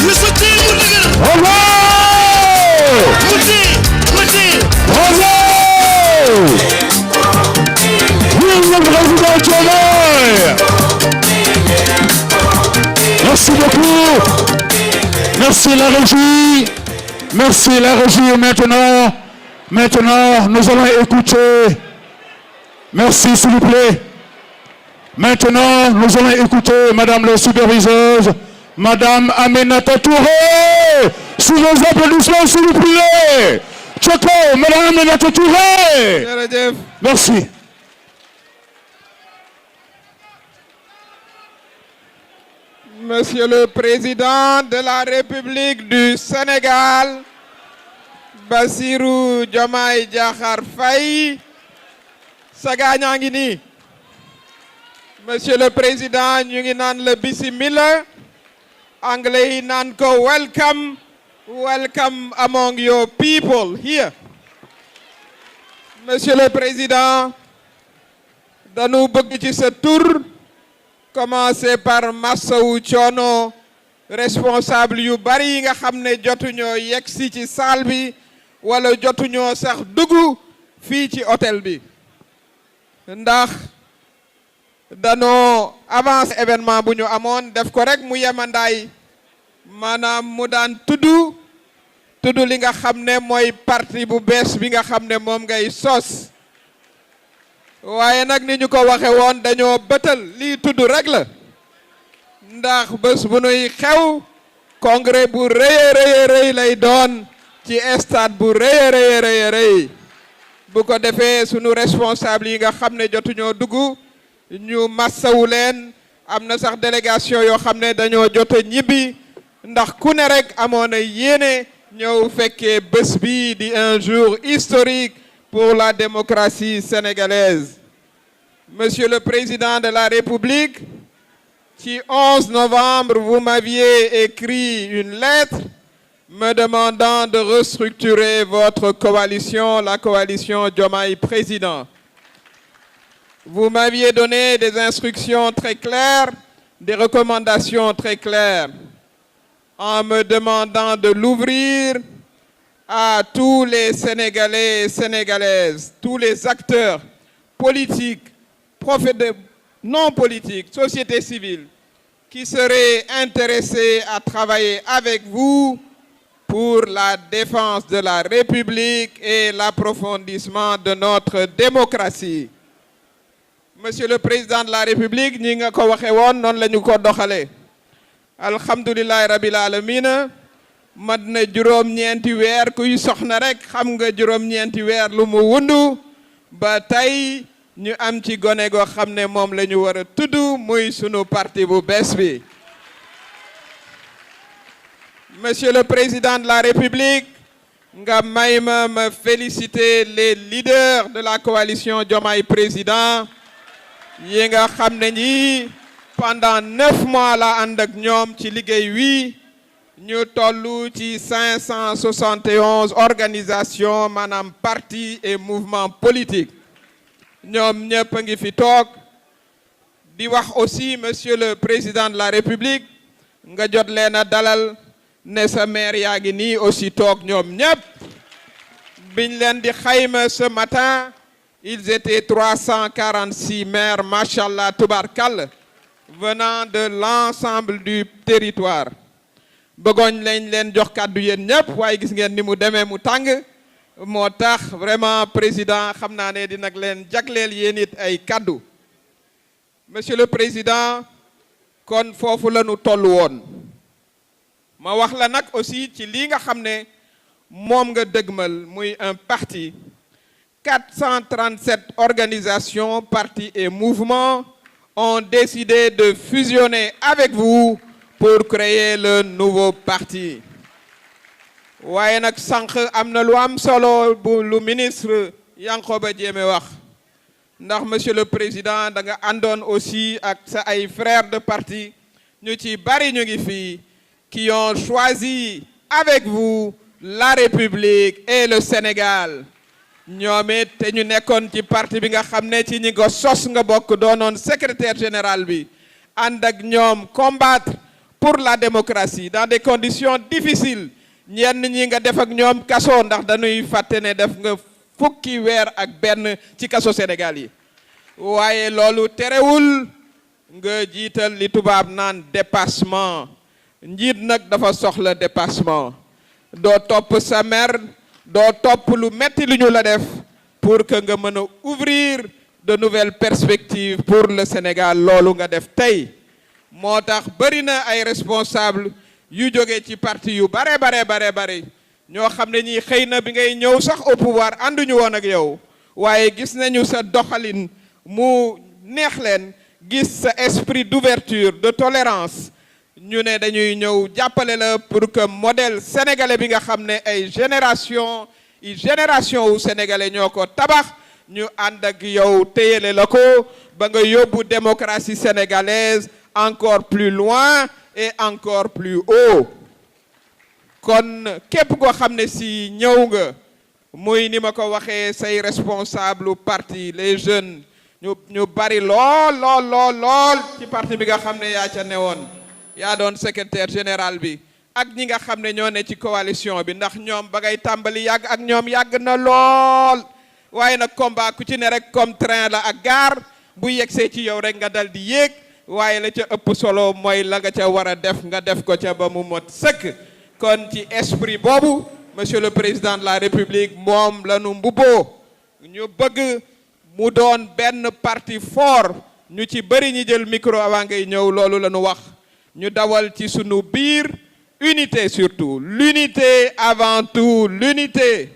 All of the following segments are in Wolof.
Bravo! Bravo! Vive le président Diomaye! Merci beaucoup. Merci la régie. Merci la régie. Maintenant, nous allons écouter. Merci s'il vous plaît. Maintenant, nous allons écouter Madame la superviseuse, Madame Aminata Touré. Sous vos applaudissements s'il vous plaît. Choco, Madame Aminata Touré. Merci. Monsieur le Président de la République du Sénégal, Bassirou Diomaye Diakhar Faye, saga ñaa ngi nii. Monsieur le Président, ñu ngi naan la bismillah, anglais yi naan ko welcome, welcome among your people here. Monsieur le Président, dañu bëgg ci sa tur commencer par Massawu Coono responsable yu bari yi nga xam ne jotuñoo yegsi ci salle bi wala jotuñoo sax dugg fii ci hôtel bi ndax danoo avance événement bu ñu amoon def ko rek mu yemandaay maanaam mu daan tudd li nga xam ne mooy parti bu bees bi nga xam ne moom ngay sos waaye nag ni ñu ko waxe woon dañoo bëtal lii tudd rek la ndax bés bu nuy xew congrès bu rëy lay doon ci stade bu rëy bu ko defee sunu responsable yi nga xam ne jotuñoo dugg ñu massawu leen am na sax délégation yoo xam ne dañoo jote ñibbi ndax ku ne rek amoon na yéene ñëw fekkee bés bi di un jour historique pour la démocratie sénégalaise. Monsieur le Président de la République, le 11 novembre, vous m'aviez écrit une lettre me demandant de restructurer votre coalition, la coalition Diomaye Président. Vous m'aviez donné des instructions très claires, des recommandations très claires, en me demandant de l'ouvrir à tous les Sénégalais et Sénégalaises, tous les acteurs politiques, non politiques, société civile, qui seraient intéressés à travailler avec vous pour la défense de la République et l'approfondissement de notre démocratie. Monsieur le Président de la République, ñi nga ko waxe woon noonu la ñu ko doxalee alhamdulillahi rabbil alamina mat na juróom-ñeenti weer kuy soxna rek xam nga juróom-ñeenti weer lu mu wundu ba tey ñu am ci gone goo xam ne moom la ñu war a tudd muy sunu parti bu bees bi. Monsieur le Président de la République nga may ma féliciter les leaders de la coalition Diomaye Président yi nga xam ne ñi pendant 9 mois la ànd ak ñoom ci liggéey wi ñu tollu ci 571 organisations maanaam partis et mouvements politiques ñoom ñëpp a ngi fi toog di wax aussi Monsieur le Président de la République nga jot leen a dalal ne sa maire yaa ngi nii aussi toog ñoom ñëpp biñ leen di xayma ce matin ils étaient 346 maires machallah tubarkal venant de l'ensemble du territoire bëggoon lañ leen jox kàddu yéen ñëpp waaye gis ngeen ni mu demee mu tàng moo tax vraiment président xam naa ne dina leen jagleel yéen it ay kàddu Monsieur le Président kon foofu la ñu toll woon ma wax la nag aussi ci lii nga xam ne moom nga dëgmal muy un parti 437 organisations, partis et mouvements ont décidé de fusionner avec vous pour créer le nouveau parti. waaye nag sànq am na lu am solo bu lu ministre Yankhoba Diémé wax ndax Monsieur le Président da nga àndoon aussi ak sa ay frères de parti ñu ci bari ñu ngi fii qui ont choisi avec vous la République et le Sénégal ñoom it te ñu nekkoon ci parti bi nga xam ne ci ñi ko sos nga bokk doonoon secrétaire général bi ànd ak ñoom combattre pour la démocratie dans des conditions difficiles ñenn ñi nga def ak ñoom kaso ndax dañuy fàtte ne def nga fukki weer ak benn ci kaso Sénégal yi waaye loolu terewul nga jiital li tubaab naan dépassement njiit nag dafa soxla dépassement doo topp sa mer doo topp lu metti lu ñu la def pour que nga mën a ouvrir de nouvelles perspectives pour le Sénégal loolu nga def tey moo tax bëri na ay responsable yu jógee ci parti yu bare ñoo xam ne ñii xëy na bi ngay ñëw sax au pouvoir ànduñu woon ak yow waaye gis nañu sa doxalin mu neex leen gis sa esprit d'ouverture de tolérance ñu ne dañuy ñëw jàppale la pour que modèle sénégalais bi nga xam ne ay génération wu sénégalais ñoo ko tabax ñu ànd ak yow téyele la ko ba nga yóbbu démocratie sénégalaise encore plus loin et encore plus haut kon képp koo xam ne si ñëw nga muy ni ma ko waxee say responsable parti les jeunes ñu bari lool ci parti bi nga xam ne yaa ca newoon yaa doon secrétaire général bi ak ñi nga xam ne ñoo ne ci coalition bi ndax ñoom ba ngay tàmbali yàgg ak ñoom yàgg na lool waaye nag combat ku ci ne rek comme train la ak gare bu yegsee ci yow rek nga dal di yéeg waaye la ca ëpp solo mooy la nga ca war a def nga def ko ca ba mu mot sëkk kon ci esprit boobu monsieur le président de la république moom la nu mbubboo ñu bëgg mu doon benn parti fort ñu ci bëri ñi jël micro avant ngay ñëw loolu la ñu wax ñu dawal ci sunu biir unité surtout l'unité avant tout l'unité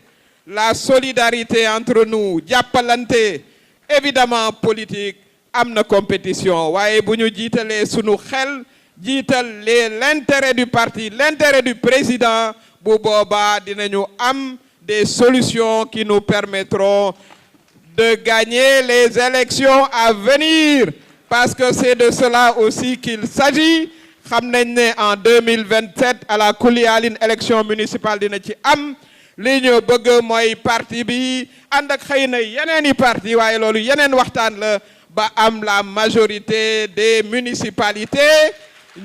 la solidarité entre nous jàppalante évidemment politique am na compétition waaye bu ñu jiitalee sunu xel jiital l'intérêt du parti l'intérêt du président bu boobaa dinañu am des solutions qui nous permettront de gagner les élections à venir parce que c'est de cela aussi qu'il s'agit xam nañ ne en 2027 à la kuliyaalin élection municipale dina ci am li ñu bëgg mooy parti bi ànd ak xëy na yeneeni parti waaye loolu yeneen waxtaan la ba am la majorité des municipalités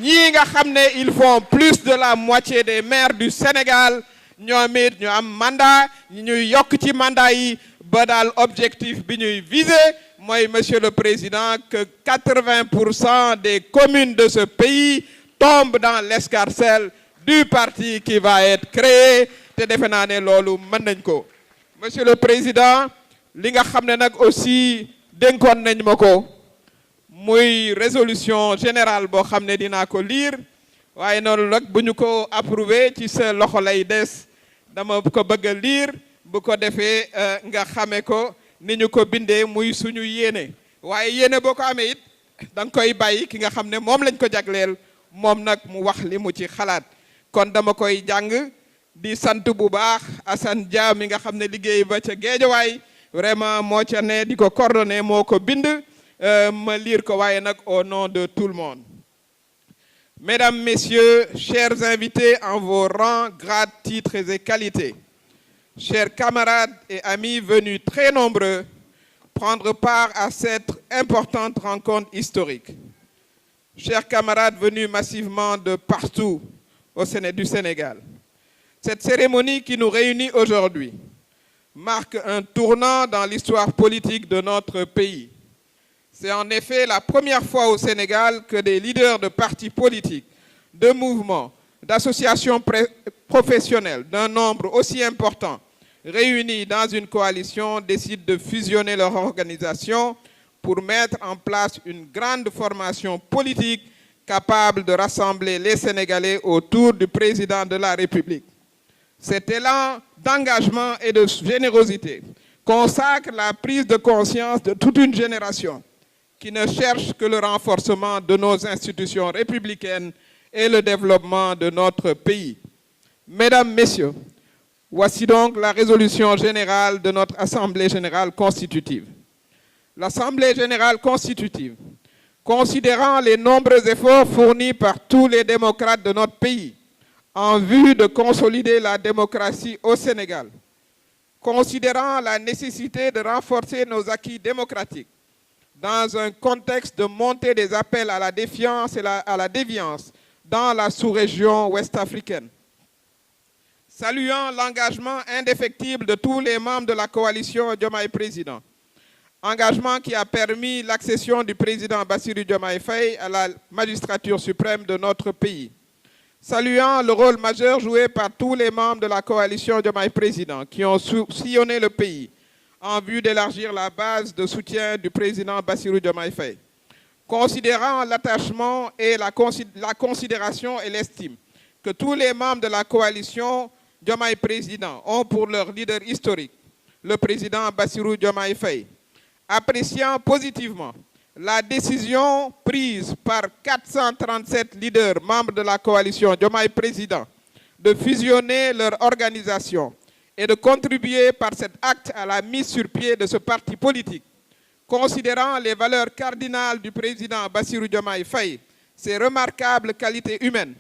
ñii nga xam ne ils font plus de la moitié des maires du Sénégal ñoom it ñu am mandat ñuy yokk ci mandat yi ba daal objectif bi ñuy viser mooy monsieur le président que 80% des communes de ce pays tombent dans l'escarcelle du parti qui va être créé te defe naa ne loolu mën nañ ko monsieur le président li nga xam ne nag aussi dénkoon nañ ma ko muy résolution générale boo xam ne dinaa ko lire waaye noonu nag bu ñu ko approuvé ci sa loxo lay des dama ko bëgg a lire bu ko defee nga xame ko ni ñu ko bindee muy suñu yéene waaye yéene boo ko amee it da nga koy bàyyi ki nga xam ne moom lañ ko jagleel moom nag mu wax li mu ci xalaat kon dama koy jàng di sant bu baax Assane Dia mi nga xam ne liggéey ba ca Géejawaay vraiment moo ca ne di ko coordonné moo ko bind ma lire ko waaye nag au nom de tout le monde. Mesdames, Messieurs, chers invités en vos rangs, grades, titres et qualités, chers camarades et amis venus très nombreux prendre part à cette importante rencontre historique. Chers camarades venus massivement de partout du Sénégal, cette cérémonie qui nous réunit aujourd'hui marque un tournant dans l'histoire politique de notre pays. C'est en effet la première fois au Sénégal que des leaders de partis politiques, de mouvements, d'associations professionnelles d'un nombre aussi important réunis dans une coalition décident de fusionner leur organisation pour mettre en place une grande formation politique capable de rassembler les Sénégalais autour du président de la République. Cet élan d'engagement et de générosité consacre la prise de conscience de toute une génération qui ne cherche que le renforcement de nos institutions républicaines et le développement de notre pays. Mesdames, Messieurs, voici donc la résolution générale de notre Assemblée générale constitutive. L'Assemblée générale constitutive, considérant les nombreux efforts fournis par tous les démocrates de notre pays en vue de consolider la démocratie au Sénégal, considérant la nécessité de renforcer nos acquis démocratiques dans un contexte de montée des appels à la défiance et à la déviance dans la sous-région ouest-africaine. Saluant l'engagement indéfectible de tous les membres de la coalition Diomaye Président, engagement qui a permis l'accession du président Bassirou Diomaye Faye à la magistrature suprême de notre pays. Saluant le rôle majeur joué par tous les membres de la coalition Diomaye Président qui ont sillonné le pays en vue d'élargir la base de soutien du président Bassirou Diomaye Faye. Considérant l'attachement et la considération et l'estime que tous les membres de la coalition Diomaye Président ont pour leur leader historique, le président Bassirou Diomaye Faye, appréciant positivement la décision prise par 437 leaders membres de la coalition Diomaye Président de fusionner leur organisation et de contribuer par cet acte à la mise sur pied de ce parti politique, considérant les valeurs cardinales du président Bassirou Diomaye Faye, ses remarquables qualités humaines,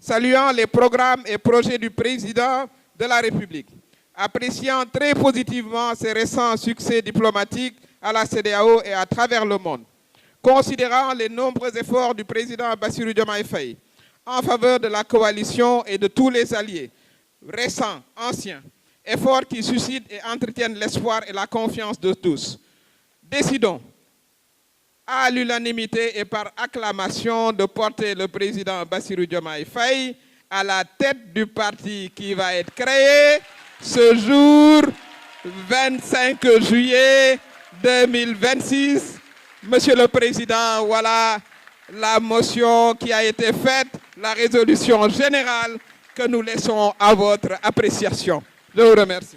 saluant les programmes et projets du président de la République, appréciant très positivement ses récents succès diplomatiques à la CEDEAO et à travers le monde, considérant les nombreux efforts du président Bassirou Diomaye Faye en faveur de la coalition et de tous les alliés, récents, anciens, efforts qui suscitent et entretiennent l'espoir et la confiance de tous. Décidons à l'unanimité et par acclamation de porter le président Bassirou Diomaye Faye à la tête du parti qui va être créé ce jour 25 juillet 2026. Monsieur le Président, voilà la motion qui a été faite, la résolution générale que nous laissons à votre appréciation. Je vous remercie.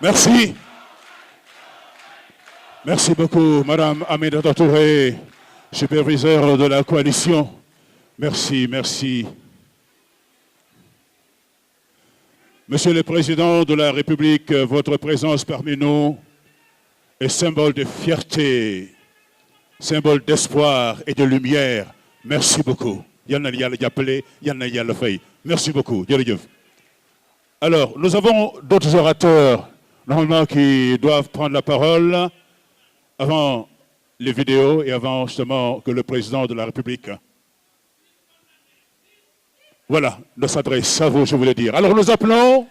Merci. Merci beaucoup, Madame Aminata Touré, superviseur de la coalition. Merci, merci. Monsieur le Président de la République, votre présence parmi nous est symbole de fierté, symbole d'espoir et de lumière. Merci beaucoup. Merci beaucoup. Alors, nous avons d'autres orateurs, normalement, qui doivent prendre la parole avant les vidéos et avant justement que le président de la République, voilà, ne s'adresse à vous, je voulais dire. Alors, nous appelons